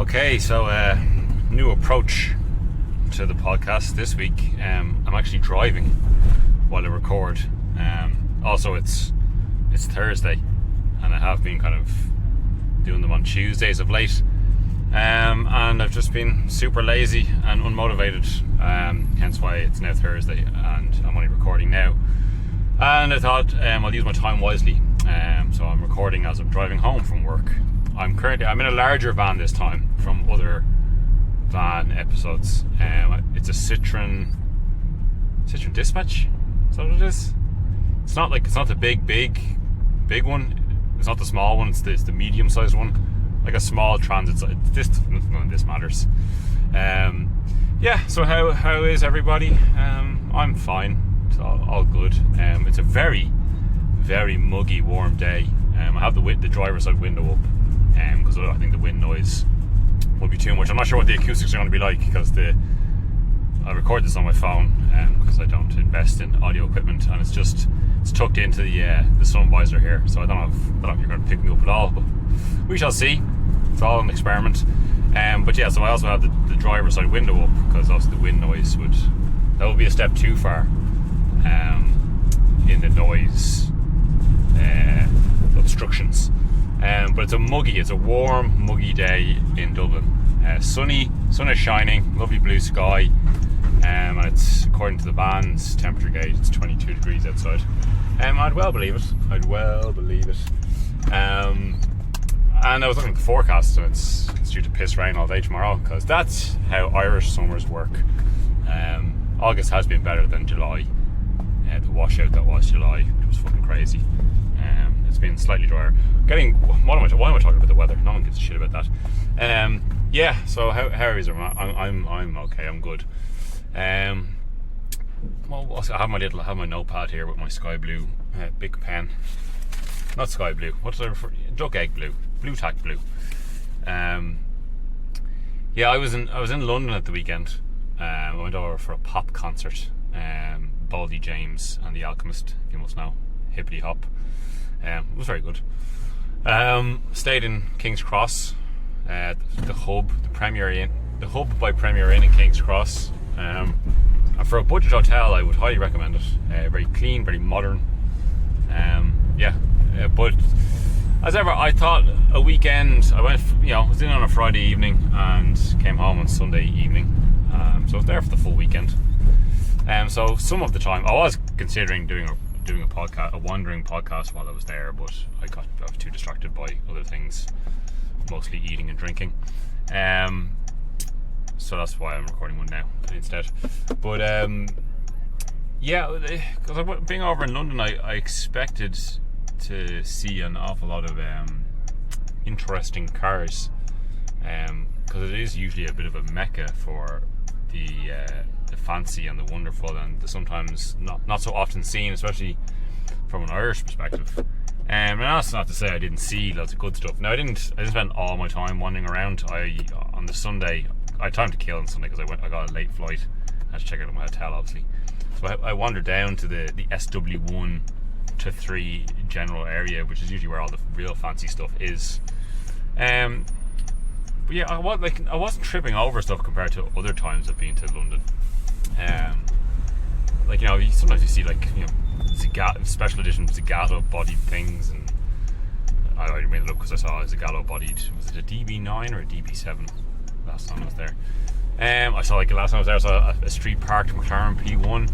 Okay, so new approach to the podcast this week. I'm actually driving while I record. Also, it's Thursday, and I have been kind of doing them on Tuesdays of late. And I've just been super lazy and unmotivated, hence why it's now Thursday and I'm only recording now. And I thought I'll use my time wisely. So I'm recording as I'm driving home from work. I'm in a larger van this time from other van episodes. It's a Citroen Dispatch. Is that what it is? It's not the big one. It's not the small one. It's the medium sized one, like a small transit. None of this matters. So how is everybody? I'm fine. It's all good. It's a very, very muggy, warm day. I have the driver's side window up because I think the wind noise will be too much. I'm not sure what the acoustics are going to be like because I record this on my phone because I don't invest in audio equipment, and it's tucked into the sun visor here, so I don't know if you're going to pick me up at all, but we shall see. It's all an experiment. So I also have the driver's side window up because obviously the wind noise would be a step too far in the noise obstructions. But it's a warm, muggy day in Dublin. Sun is shining, lovely blue sky, and it's, according to the van's temperature gauge, it's 22 degrees outside. I'd well believe it. And I was looking at the forecast, and it's due to piss rain all day tomorrow, because that's how Irish summers work. August has been better than July. The washout that was July, it was fucking crazy. It's been slightly drier. Why am I talking about the weather? No one gives a shit about that. So how is it? I'm okay. I'm good. I have my notepad here with my sky blue big pen. Not sky blue. What did I refer? Duck egg blue. Blue tack blue. I was in London at the weekend. I went over for a pop concert. Baldy James and the Alchemist, if you must know. Hippity hop. It was very good. Stayed in King's Cross, the hub by Premier Inn in King's Cross. And for a budget hotel, I would highly recommend it. Very clean, very modern. But as ever, I thought a weekend. I went, was in on a Friday evening and came home on Sunday evening. So I was there for the full weekend. So some of the time, I was considering doing a podcast, a wandering podcast while I was there, but I was too distracted by other things, mostly eating and drinking. So that's why I'm recording one now instead. But because being over in London, I expected to see an awful lot of interesting cars, because it is usually a bit of a mecca for the fancy and the wonderful, and the sometimes not so often seen, especially from an Irish perspective. And that's not to say I didn't see lots of good stuff. Now I didn't spend all my time wandering around. On the Sunday, I had time to kill on Sunday because I got a late flight. I had to check out my hotel, obviously. So I wandered down to the SW1 to 3 general area, which is usually where all the real fancy stuff is. I wasn't tripping over stuff compared to other times I've been to London. Sometimes you see special edition Zagato bodied things, and I already made it up because I saw a Zagato bodied. Was it a DB9 or a DB7 last time I was there? Last time I was there, I saw a street parked McLaren P1.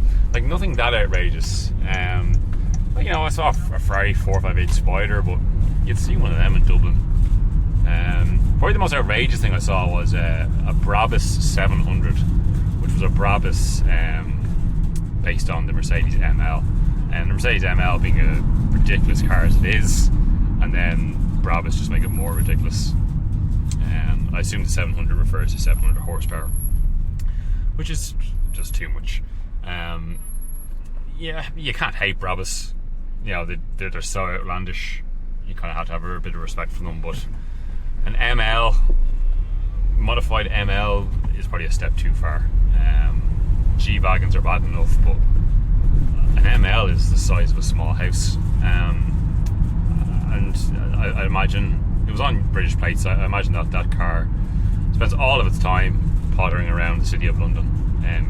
Nothing that outrageous. I saw a Ferrari 458 Spider, but you'd see one of them in Dublin. Probably the most outrageous thing I saw was a Brabus 700, which was a Brabus based on the Mercedes ML, and the Mercedes ML being a ridiculous car as it is, and then Brabus just make it more ridiculous. I assume the 700 refers to 700 horsepower, which is just too much. You can't hate Brabus. They're so outlandish. You kind of have to have a bit of respect for them, but an ML, modified ML, is probably a step too far. G-Wagons are bad enough, but an ML is the size of a small house. And I imagine it was on British plates. I imagine that car spends all of its time pottering around the city of London,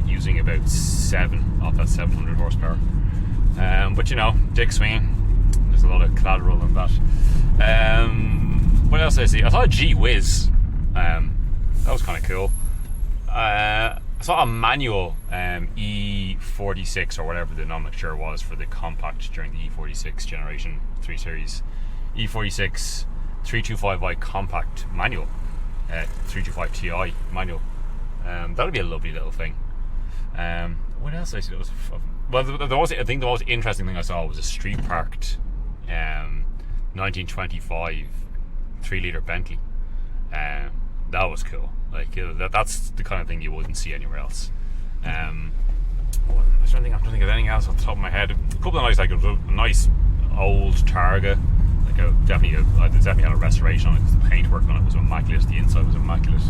using about 7 of that 700 horsepower. But you know, dick swinging. There's a lot of collateral in that. What else did I see? I saw a G-Wiz. That was kind of cool. I saw a manual E46 or whatever the nomenclature was for the compact during the E46 Generation 3 Series. E46 325i compact manual. 325 Ti manual. That would be a lovely little thing. What else did I see? I think the most interesting thing I saw was a street parked 1925 3-litre Bentley. That was cool. Like that's the kind of thing you wouldn't see anywhere else. I'm trying to think of anything else off the top of my head. A couple of nice, like a nice old Targa. Like definitely had a restoration on it because the paintwork on it was immaculate. The inside was immaculate.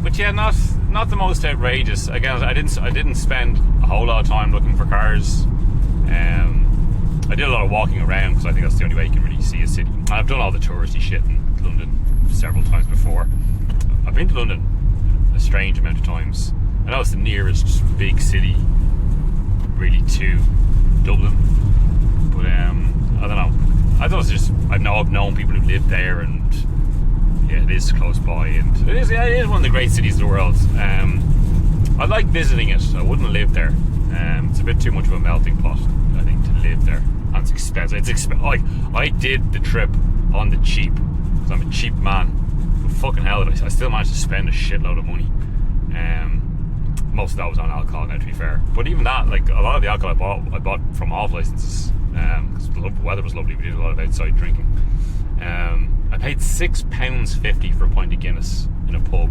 But yeah, not the most outrageous. Again, I didn't spend a whole lot of time looking for cars. I did a lot of walking around because I think that's the only way you can really see a city. And I've done all the touristy shit in London several times before. I've been to London a strange amount of times. I know it's the nearest big city really to Dublin, but I don't know. I thought it's just I've known people who live there, and yeah, it is close by, and it is one of the great cities of the world. I like visiting it. I wouldn't live there. It's a bit too much of a melting pot, I think, to live there, and it's expensive. I did the trip on the cheap because I'm a cheap man. But fucking hell, I still managed to spend a shitload of money. Most of that was on alcohol now, to be fair. But even that, like a lot of the alcohol I bought from off licenses because the weather was lovely. We did a lot of outside drinking. I paid £6.50 for a pint of Guinness in a pub,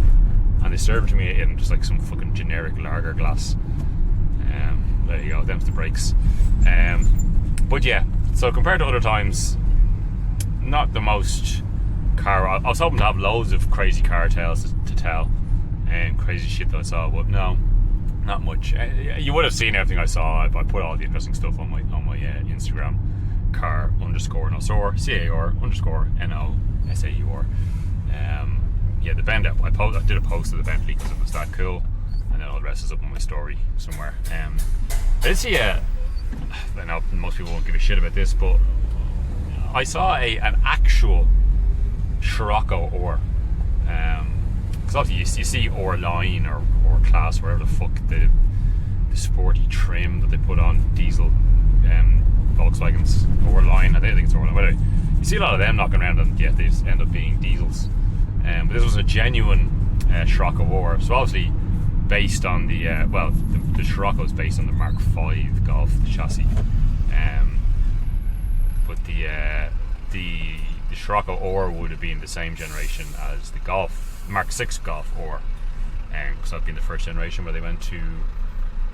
and they served it to me in just like some fucking generic lager glass. There you go, them's the breaks. But yeah, so compared to other times, not the most car. I was hoping to have loads of crazy car tales to tell and crazy shit that I saw, but no, not much. You would have seen everything I saw. I put all the interesting stuff on my Instagram. Car_Nosaur, CAR_NOSAUR. Yeah, the Bentley. I did a post of the Bentley because it was that cool, and then all the rest is up on my story somewhere. I did see I know most people won't give a shit about this, but I saw an actual Scirocco ore. Because obviously you see ore line or class, wherever the fuck the sporty trim that they put on diesel Volkswagens, ore line. I think it's ore line. But you see a lot of them knocking around, and yeah, they just end up being diesels. But this was a genuine Scirocco ore. So obviously based on the Scirocco is based on the Mark V Golf chassis. But the Scirocco ore would have been the same generation as the Mark VI Golf ore, because I've been the first generation where they went to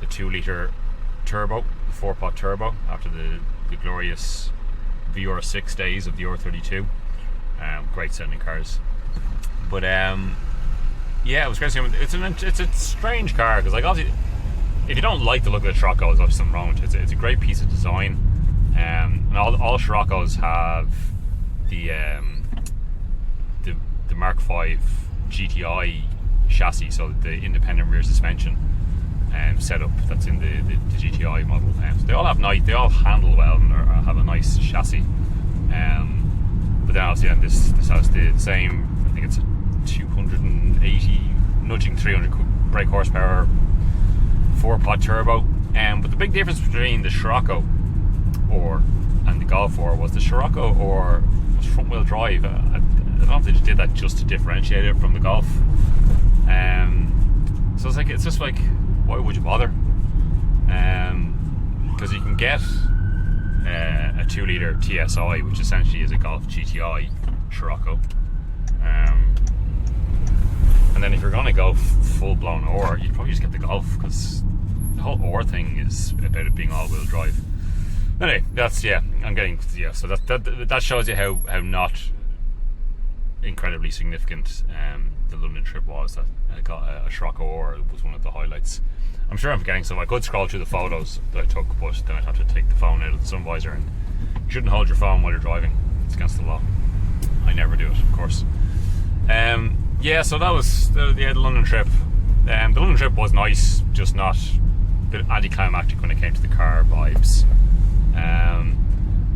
the 2-litre turbo, the 4-pot turbo, after the glorious Euro 6 days of the Euro 32. Great sounding cars. But yeah, it was crazy. It's a strange car because, like, obviously, if you don't like the look of the Scirocco, there's obviously something wrong with it. It's a great piece of design, and all Sciroccos have the Mark V GTI chassis, so the independent rear suspension setup that's in the GTI model. So they all handle well and have a nice chassis. But then obviously this has the same. I think it's a 280, nudging 300 brake horsepower 4-pot turbo. But the big difference between the Scirocco ore and the Golf ore was the Scirocco ore was front-wheel drive. I don't know if they just did that just to differentiate it from the Golf. So it's just like, why would you bother? Because you can get a 2-litre TSI, which essentially is a Golf GTI Scirocco. And then if you're going to go full-blown ore, you'd probably just get the Golf, because the whole ore thing is about it being all-wheel drive. Anyway, so that shows you how not incredibly significant the London trip was. That a Scirocco ore was one of the highlights. I'm sure I'm forgetting some. I could scroll through the photos that I took, but then I'd have to take the phone out of the sun visor, and you shouldn't hold your phone while you're driving. It's against the law. I never do it, of course. Yeah, so that was the London trip. The London trip was nice, just not a bit anticlimactic when it came to the car vibes.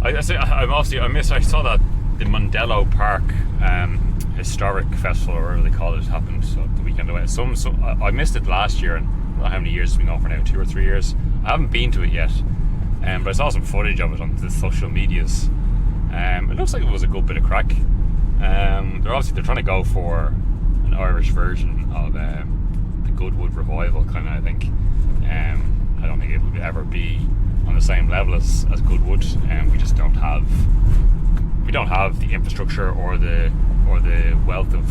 I saw that the Mondello Park historic festival, or whatever they call it, happened the weekend away. I missed it last year, and I don't know how many years it's been going for now, 2 or 3 years. I haven't been to it yet, but I saw some footage of it on the social medias. It looks like it was a good bit of crack. They're trying to go for an Irish version of the Goodwood revival, kind of. I think. I don't think it will ever be on the same level as Goodwood. We just don't have the infrastructure or the wealth of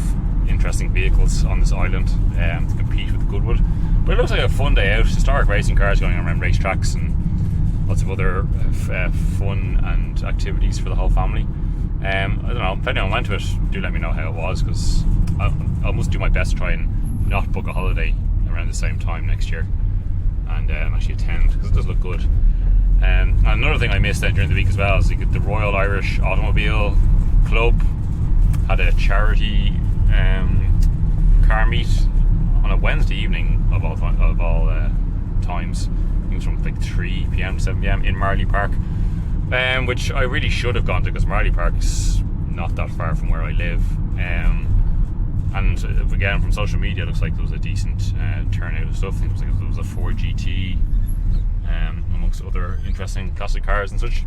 interesting vehicles on this island to compete with Goodwood. But it looks like a fun day out. Historic racing cars going around racetracks and lots of other fun and activities for the whole family. I don't know, if anyone went to it, do let me know how it was, because I must do my best to try and not book a holiday around the same time next year and actually attend, because it does look good. And another thing I missed then during the week as well is the Royal Irish Automobile Club had a charity car meet on a Wednesday evening of all times. It was from like 3 p.m. to 7 p.m. in Marley Park, which I really should have gone to, because Marley Park is not that far from where I live. And again, from social media, it looks like there was a decent turnout of stuff. It looks like there was a Ford GT, amongst other interesting classic cars and such.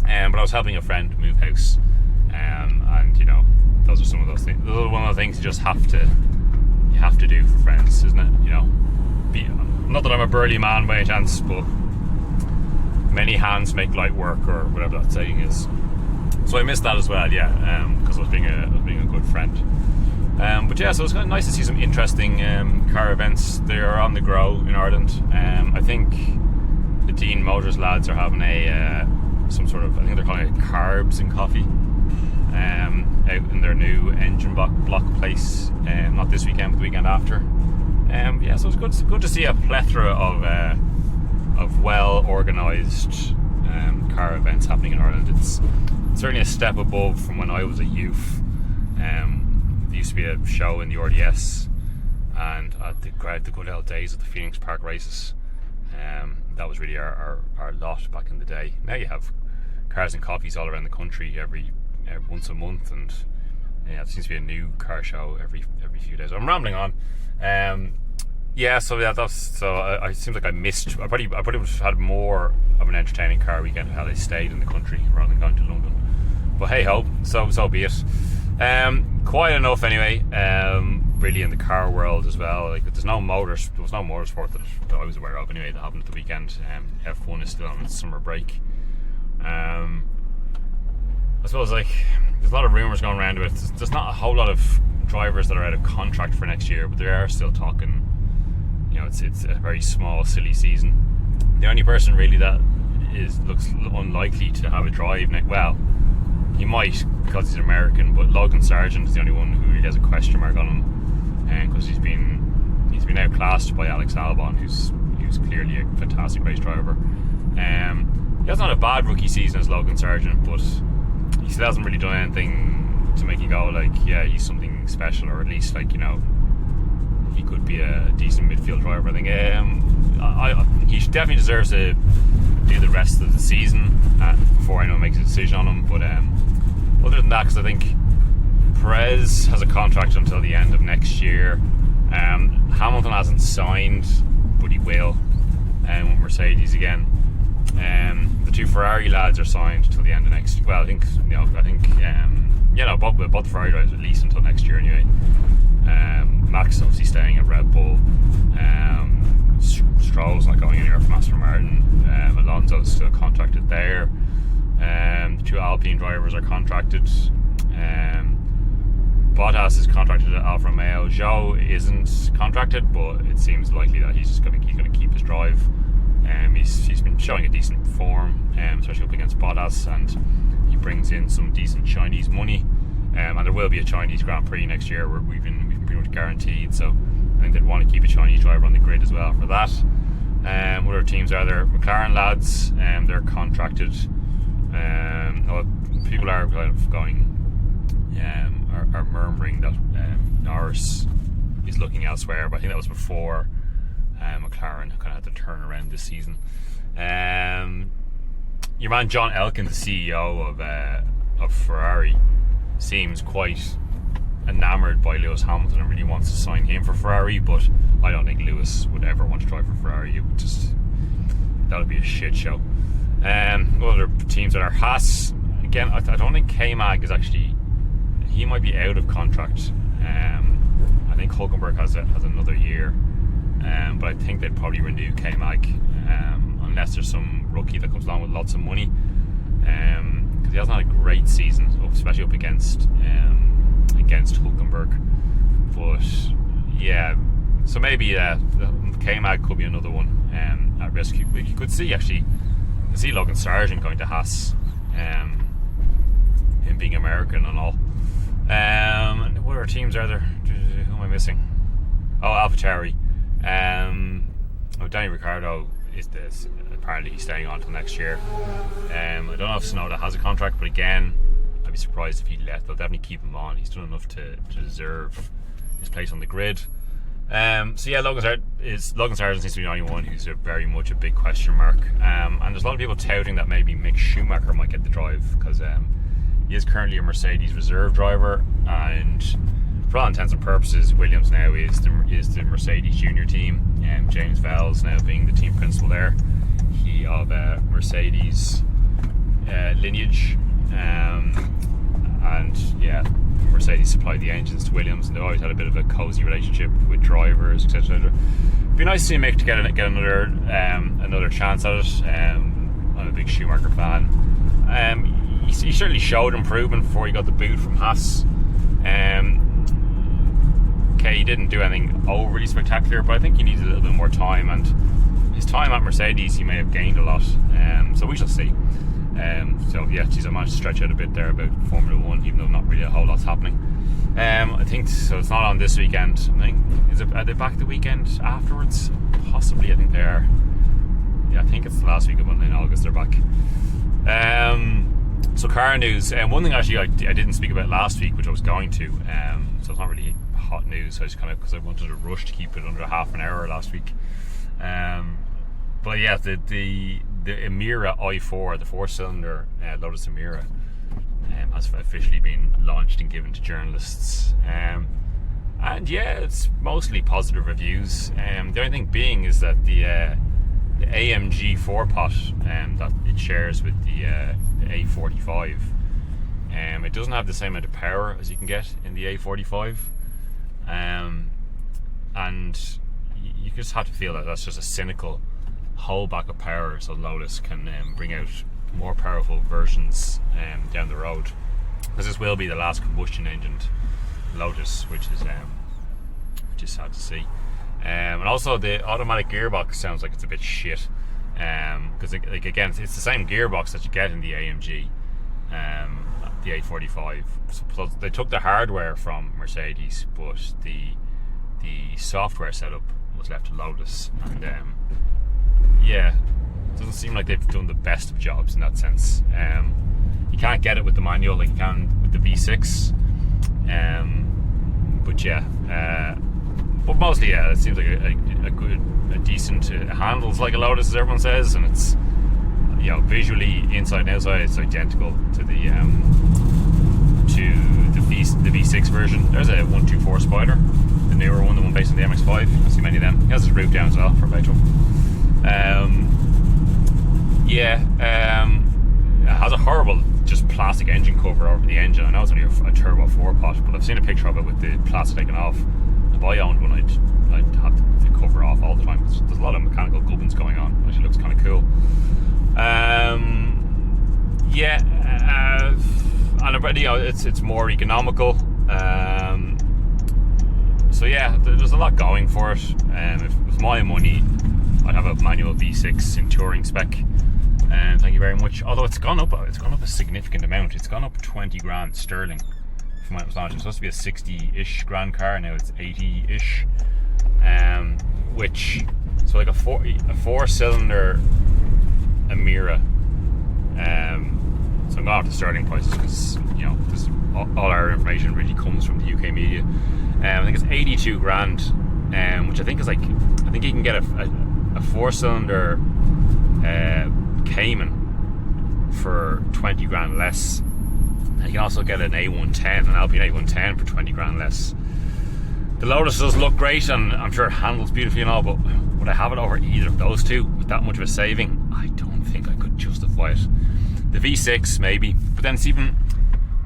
But I was helping a friend move house, and you know, those are some of those things. Those are one of the things you just have to do for friends, isn't it? You know, not that I'm a burly man by any chance, but many hands make light work, or whatever that saying is. So I missed that as well, because I was being a good friend. But yeah, so it's kind of nice to see some interesting car events. They are on the grow in Ireland. I think the Dean Motors lads are having some sort of, I think they're calling it Carbs and Coffee, out in their new engine block place. Not this weekend, but the weekend after. Yeah, so it's good to see a plethora of well organised car events happening in Ireland. It's certainly a step above from when I was a youth. There used to be a show in the RDS, and at the good old days of the Phoenix Park races, that was really our lot back in the day. Now you have cars and coffees all around the country every once a month, and yeah, it seems to be a new car show every few days. I'm rambling on. It seems like I missed. I probably would have had more of an entertaining car weekend had I stayed in the country rather than going to London. But hey ho, so be it. Quiet enough anyway. Really in the car world as well. Like there was no motorsport that I was aware of anyway that happened at the weekend. F1 is still on its summer break. I suppose like there's a lot of rumours going around with it. There's not a whole lot of drivers that are out of contract for next year, but they are still talking. You know, it's a very small, silly season. The only person really that looks unlikely to have a drive next. Well, he might because he's American, but Logan Sargent is the only one who really has a question mark on him, because he's been outclassed by Alex Albon, who's clearly a fantastic race driver. He has not a bad rookie season as Logan Sargent, but he still hasn't really done anything to make you go like, yeah, he's something special, or at least like, you know, he could be a decent midfield driver. I think he definitely deserves to do the rest of the season before anyone makes a decision on him. But other than that, because I think Perez has a contract until the end of next year. Hamilton hasn't signed, but he will. With Mercedes again. The two Ferrari lads are signed till the end of next. Well, both the Ferrari drivers at least until next year anyway. Max obviously staying at Red Bull. Stroll's not going anywhere from Aston Martin. Alonso's still contracted there. The two Alpine drivers are contracted. Bottas is contracted at Alfa Romeo. Zhou isn't contracted, but it seems likely that he's going to keep his drive. He's been showing a decent form, especially up against Bottas, and he brings in some decent Chinese money. And there will be a Chinese Grand Prix next year where we've been pretty much guaranteed. So I think they'd want to keep a Chinese driver on the grid as well for that. What other teams are there? McLaren lads, they're contracted. People are kind of going. are murmuring that Norris is looking elsewhere, but I think that was before McLaren kind of had to turn around this season. Your man John Elkann, the CEO of Ferrari, seems quite enamoured by Lewis Hamilton and really wants to sign him for Ferrari, but I don't think Lewis would ever want to drive for Ferrari. That would be a shit show. Other teams that are Haas, again, I don't think K-Mag is actually, he might be out of contract. I think Hulkenberg has another year, but I think they'd probably renew K-Mag unless there's some rookie that comes along with lots of money, because he hasn't had a great season, especially up against Hulkenberg. But yeah, so maybe K-Mag could be another one at risk. You could see Logan Sargent going to Haas, him being American and all. What other teams are there? Who am I missing? Oh, AlphaTauri. Danny Ricciardo apparently he's staying on until next year. I don't know if Tsunoda has a contract, but again, I'd be surprised if he left. They'll definitely keep him on. He's done enough to deserve his place on the grid. So yeah, Logan Sargent seems to be the only one who's very much a big question mark. And there's a lot of people touting that maybe Mick Schumacher might get the drive, because he is currently a Mercedes reserve driver, and for all intents and purposes, Williams now is the Mercedes junior team. James Vowles now being the team principal there. He of Mercedes lineage, and yeah, Mercedes supplied the engines to Williams, and they've always had a bit of a cozy relationship with drivers, etc. It'd be nice to see Mick to get another chance at it. I'm a big Schumacher fan. He certainly showed improvement before he got the boot from Haas. Okay, he didn't do anything overly spectacular, but I think he needed a little bit more time, and his time at Mercedes he may have gained a lot, so we shall see. So yeah, geez, I managed to stretch out a bit there about Formula 1, even though not really a whole lot's happening. I think so. It's not on this weekend. Are they back the weekend afterwards? Possibly. I think they are. Yeah, I think it's the last week of Monday in August they're back. So car news. One thing actually I didn't speak about last week, which I was going to. So it's not really hot news. I just because I wanted to rush to keep it under half an hour last week. But yeah, the Emira i4, the 4-cylinder Lotus Emira, has officially been launched and given to journalists. And yeah, it's mostly positive reviews. The only thing being is that the AMG 4-pot that it shares with the A45, it doesn't have the same amount of power as you can get in the A45, and you just have to feel that that's just a cynical holdback of power, so Lotus can bring out more powerful versions down the road, because this will be the last combustion engined Lotus, which is sad to see. And also the automatic gearbox sounds like it's a bit shit, because again, it's the same gearbox that you get in the AMG, the A45. So they took the hardware from Mercedes, but the software setup was left to Lotus, and yeah, it doesn't seem like they've done the best of jobs in that sense. You can't get it with the manual like you can with the V6, but yeah, but mostly, yeah, it seems like a decent. It handles like a Lotus, as everyone says, and it's, you know, visually inside and outside it's identical to the V6 version. There's a 124 Spider, the newer one, the one based on the MX-5. You see many of them. He has his roof down as well for petrol. It has a horrible just plastic engine cover over the engine. I know it's only a turbo 4-pot, but I've seen a picture of it with the plastic taken off. If I owned one, I'd have the cover off all the time. There's a lot of mechanical gubbins going on. It actually looks kind of cool. And you know, it's more economical. So yeah, there's a lot going for it. If it was my money, I'd have a manual V6 in touring spec. Thank you very much. Although it's gone up a significant amount. It's gone up 20 grand sterling from when it was launched. It's supposed to be a 60-ish grand car. Now it's 80-ish. So like a 4-cylinder Emira. So I'm going off the sterling prices because, you know, all our information really comes from the UK media. I think it's 82 grand, which I think is like, I think you can get a 4-cylinder Cayman for 20 grand less. And you can also get an A110, an Alpine A110 for 20 grand less. The Lotus does look great, and I'm sure it handles beautifully and all, but would I have it over either of those two with that much of a saving? I don't think I could justify it. The V6 maybe, but then it's even,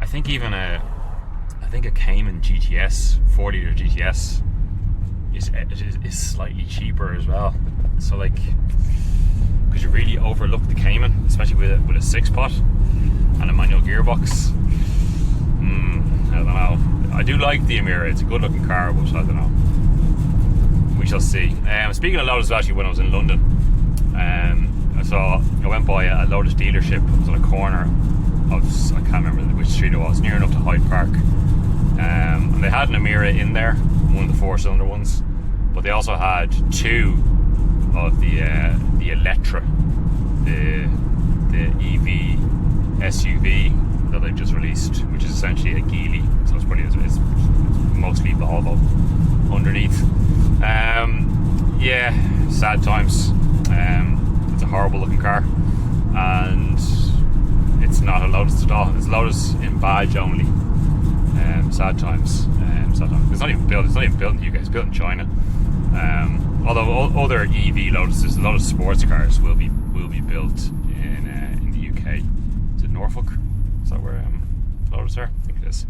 I think a Cayman GTS, 4-litre GTS is slightly cheaper as well. So like, could you really overlook the Cayman, especially with a 6-pot and a manual gearbox? I don't know. I do like the Emira. It's a good looking car, but I don't know. We shall see. Speaking of Lotus, actually, when I was in London, I went by a Lotus dealership. It was on a corner of, I can't remember which street it was, near enough to Hyde Park. And they had an Emira in there, one of the 4-cylinder ones, but they also had 2 of the Electra, the EV SUV that they've just released, which is essentially a Geely, so it's mostly Volvo underneath. Yeah, sad times. It's a horrible looking car, and it's not a Lotus at all. It's a Lotus in badge only. Sad times. Sad times. It's not even built in the UK. It's built in China. Although other EV Lotuses, a lot of sports cars will be built in the UK. Is it Norfolk? Is that where Lotus are? I think it is.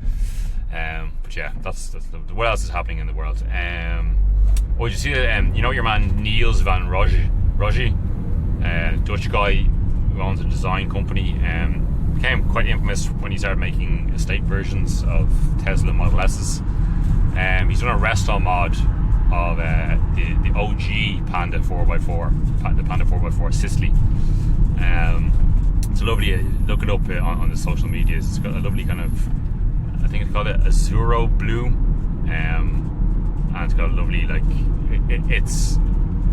But yeah, that's what else is happening in the world. Did you see that? You know your man Niels van Roge, Dutch guy who owns a design company. Became quite infamous when he started making estate versions of Tesla Model S's. He's done a resto mod of the OG Panda 4x4, the Panda 4x4 Sicily. It's a lovely, look it up on the social medias. It's got a lovely kind of, I think it's called it Azzurro blue, and it's got a lovely, like, it's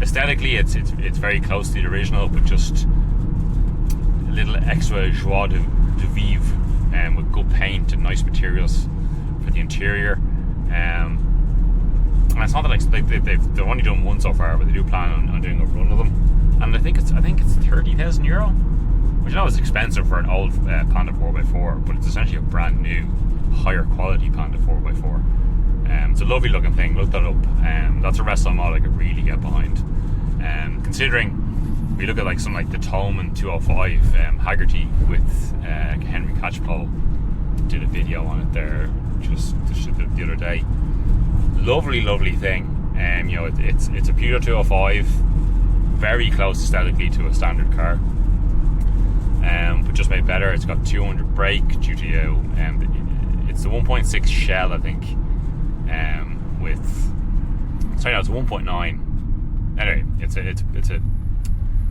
aesthetically it's very close to the original, but just a little extra joie de vivre, with good paint and nice materials for the interior. And it's not that like they've only done one so far, but they do plan on doing a run of them. And I think it's 30,000 euro, which I know is expensive for an old Panda 4x4, but it's essentially a brand new, higher quality Panda 4x4. It's a lovely looking thing. Look that up. That's a resto mod I could really get behind. Considering we look at like something like the Tolman 205, Haggerty with Henry Catchpole did a video on it there just the other day. Lovely thing. You know, it's a Peugeot 205, very close aesthetically to a standard car, but just made better. It's got 200 brake due to it's the 1.6 shell, I think, it's 1.9. Anyway, it's a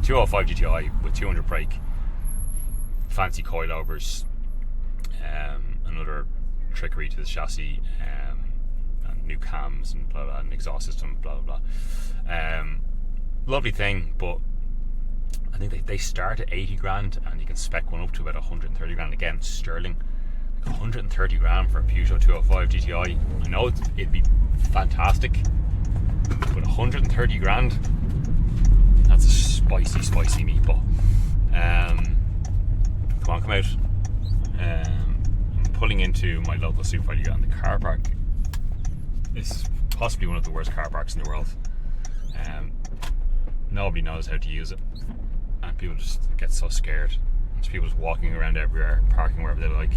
205 GTI with 200 brake, fancy coilovers, another trickery to the chassis, and new cams and blah blah, and exhaust system, blah blah blah. Lovely thing, but I think they start at 80 grand and you can spec one up to about 130 grand, again sterling. Like 130 grand for a Peugeot 205 GTI. I know it'd be fantastic, but 130 grand, that's a spicy meatball. Come out. I'm pulling into my local supermarket, and the car park is possibly one of the worst car parks in the world. Nobody knows how to use it, and people just get so scared. There's people just walking around everywhere, parking wherever they like.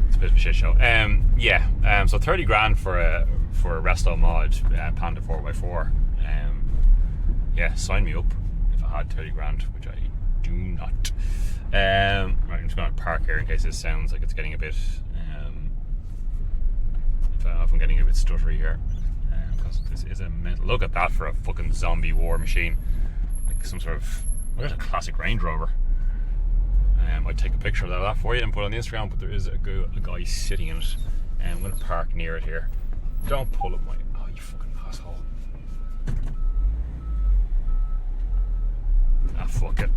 It's a bit of a shit show. So 30 grand for a resto mod Panda 4x4. Yeah, sign me up if I had 30 grand, which I do not. Right, I'm just going to park here in case this sounds like it's getting a bit. If I'm getting a bit stuttery here, because this is a mental. Look at that for a fucking zombie war machine, like some sort of. Look at a classic Range Rover. I'd take a picture of that for you and put it on the Instagram, but there is a guy sitting in it, and I'm going to park near it here. Don't pull up my. Oh, you fucking asshole. Ah, fuck it.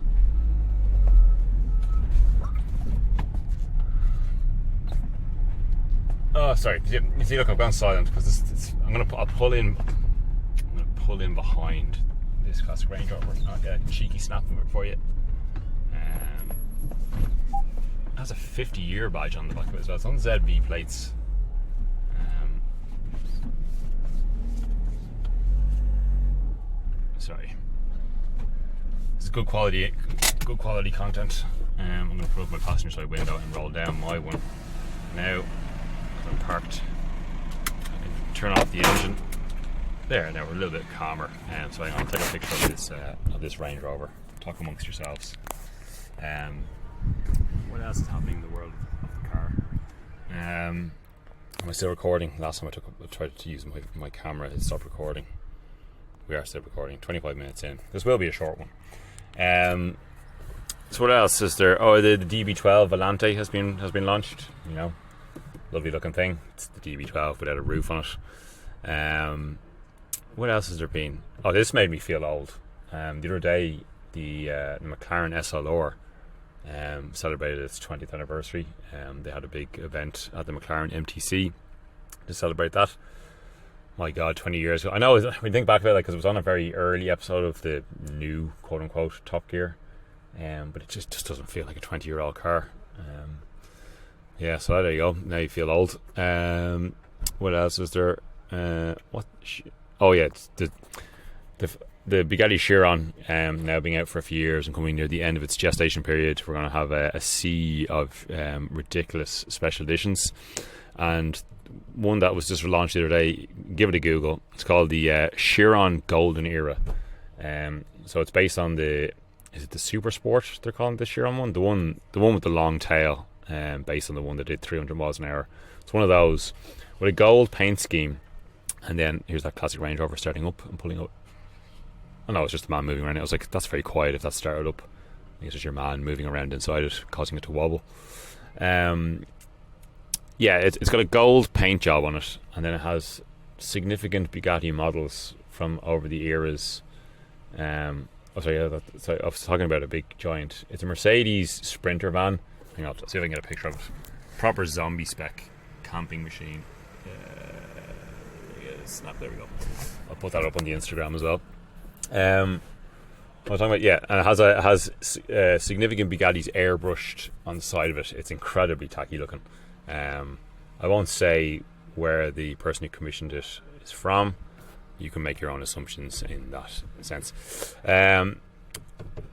Oh, sorry. You see, look, I've gone silent because I'll pull in behind this classic Range Rover. I'll get a cheeky snap of it for you. It has a 50-year badge on the back of it as well. It's on ZB plates. Sorry. It's good quality content. I'm going to put up my passenger side window and roll down my one. Now, because I'm parked, I can turn off the engine. There, now we're a little bit calmer. So I'm going to take a picture of this Range Rover. Talk amongst yourselves. What else is happening in the world of the car? Am I still recording? Last time I tried to use my camera, it stopped recording. We are still recording, 25 minutes in. This will be a short one. So what else is there? Oh, the DB12 Volante has been launched. You know, lovely looking thing. It's the DB12 without a roof on it. What else has there been? Oh, this made me feel old. The other day, the McLaren SLR celebrated its 20th anniversary. They had a big event at the McLaren MTC to celebrate that. My God, 20 years ago. I know we think back about it because it was on a very early episode of the new quote-unquote Top Gear. But it just doesn't feel like a 20-year-old car. Yeah, so there you go. Now you feel old. What else is there? Oh yeah, it's the Bugatti Chiron now being out for a few years and coming near the end of its gestation period. We're going to have a sea of ridiculous special editions, and one that was just launched the other day. Give it a Google. It's called the Chiron Golden Era. So it's based on is it the Super Sport they're calling the Chiron one? The one with the long tail, based on the one that did 300 miles an hour. It's one of those with a gold paint scheme, and then here's that classic Range Rover starting up and pulling up. Oh no, it's just a man moving around. I was like, that's very quiet if that started up. I think it's just your man moving around inside it, causing it to wobble. Yeah, it's got a gold paint job on it, and then it has significant Bugatti models from over the eras. I was talking about a big giant. It's a Mercedes Sprinter van. Hang on, I'll see if I can get a picture of it. Proper zombie spec camping machine. Snap, there we go. I'll put that up on the Instagram as well. I was talking about, yeah, and it has significant Bugattis airbrushed on the side of it. It's incredibly tacky looking. I won't say where the person who commissioned it is from. You can make your own assumptions in that sense.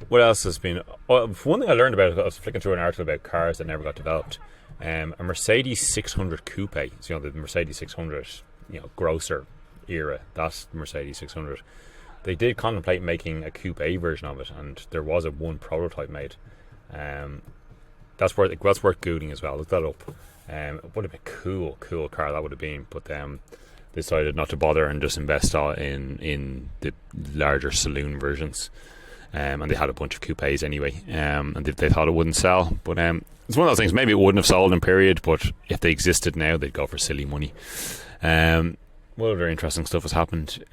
What else has been? One thing I learned about, I was flicking through an article about cars that never got developed. A Mercedes 600 Coupe, so, the Mercedes 600, grosser era, that's the Mercedes 600. They did contemplate making a coupe version of it, and there was one prototype made. That's worth googling as well. Look that up. It would have been a cool car that would have been, but they decided not to bother and just invest in the larger saloon versions. And they had a bunch of coupes anyway, and they thought it wouldn't sell. But it's one of those things. Maybe it wouldn't have sold in period, but if they existed now, they'd go for silly money. What other interesting stuff has happened?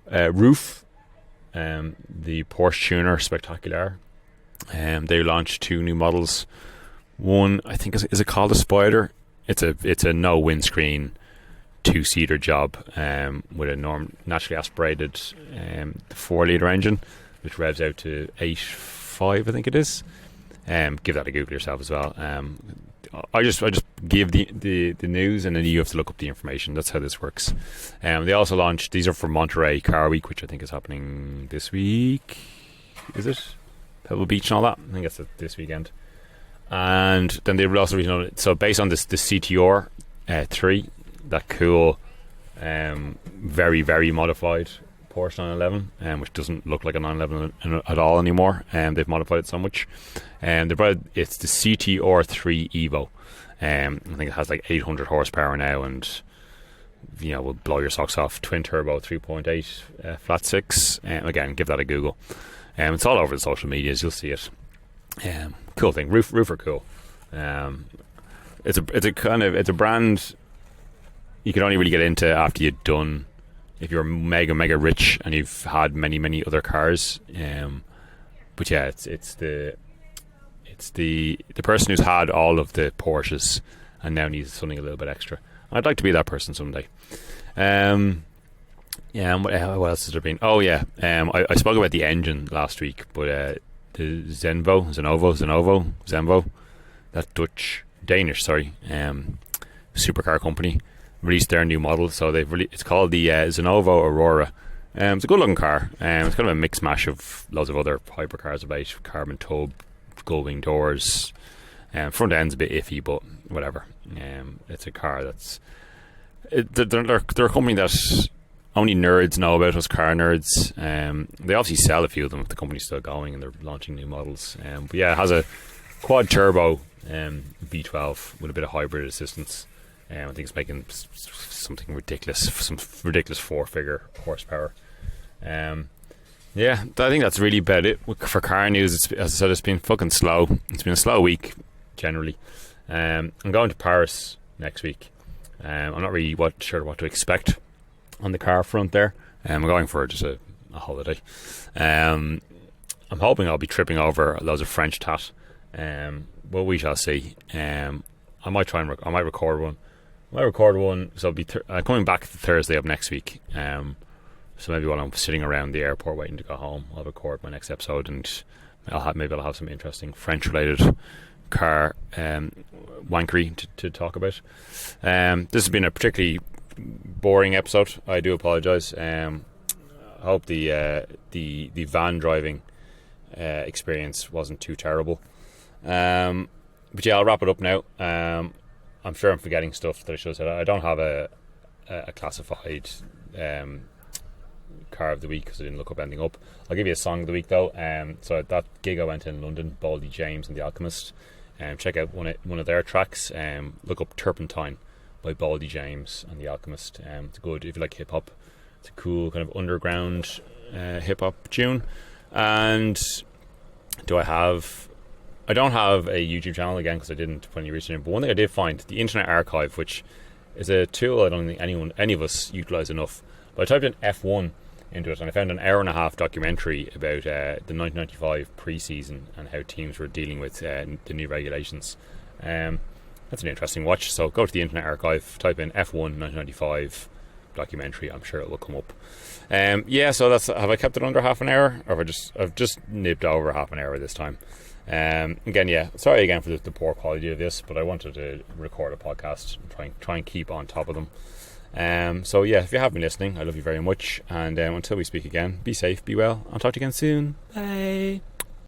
Roof, the Porsche tuner Spectacular. They launched 2 new models. One, I think, is it called a Spider? It's a no windscreen 2-seater job with a naturally aspirated 4-litre engine, which revs out to 8.5, I think it is. Give that a Google yourself as well. I just give the news, and then you have to look up the information. That's how this works. They also launched, these are for Monterey Car Week, which I think is happening this week. Is it? Pebble Beach and all that. I think it's this weekend. And then they will also, so based on the CTR 3, that cool, very, very modified Porsche 911, which doesn't look like a 911 at all anymore. They've modified it so much. It's the CTR3 Evo. I think it has like 800 horsepower now, and will blow your socks off. Twin turbo 3.8 flat 6. Again, give that a Google. It's all over the social medias. You'll see it. Cool thing. Roof are cool. It's a brand you can only really get into after you've done, if you're mega rich and you've had many other cars. But yeah, it's the person who's had all of the Porsches and now needs something a little bit extra. I'd like to be that person someday. Yeah, and what else has there been? Oh yeah, I spoke about the engine last week, but the Zenvo, that Danish, supercar company released their new model. So it's called the Zenvo Aurora. It's a good looking car. It's kind of a mix mash of loads of other hypercars about carbon tub, gull wing doors. Front end's a bit iffy, but whatever. It's a car they're a company that only nerds know about, us car nerds. They obviously sell a few of them if the company's still going and they're launching new models. But yeah, it has a quad turbo V12 with a bit of hybrid assistance. I think it's making something ridiculous, some ridiculous 4-figure horsepower. Yeah, I think that's really about it for car news. As I said, it's been fucking slow. It's been a slow week generally. I'm going to Paris next week. I'm not really sure what to expect on the car front there. I'm going for just a holiday. I'm hoping I'll be tripping over loads of French tat. But we shall see. I might record one. So I'll be coming back the Thursday of next week. So maybe while I'm sitting around the airport waiting to go home, I'll record my next episode, and I'll have some interesting French related car wankery to talk about. This has been a particularly boring episode. I do apologise. I hope the van driving experience wasn't too terrible. But yeah, I'll wrap it up now. I'm sure I'm forgetting stuff that I should have said. I don't have a classified car of the week because I didn't look anything up. I'll give you a song of the week though. So that gig I went in London, Baldy James and the Alchemist. Check out one of their tracks. Look up Turpentine by Baldy James and the Alchemist. It's good if you like hip hop. It's a cool kind of underground hip hop tune. And I don't have a YouTube channel again because I didn't when you reached it. But one thing I did find, the Internet Archive, which is a tool I don't think any of us utilise enough. But I typed in F1 into it and I found an hour-and-a-half documentary about the 1995 pre-season and how teams were dealing with the new regulations. That's an interesting watch. So go to the Internet Archive, type in F1 1995 documentary. I'm sure it will come up. So have I kept it under half an hour, or I've just nipped over half an hour this time. Again, sorry again for the poor quality of this, but I wanted to record a podcast and try and keep on top of them. If you have been listening, I love you very much, and until we speak again, be safe, be well. I'll talk to you again soon. Bye.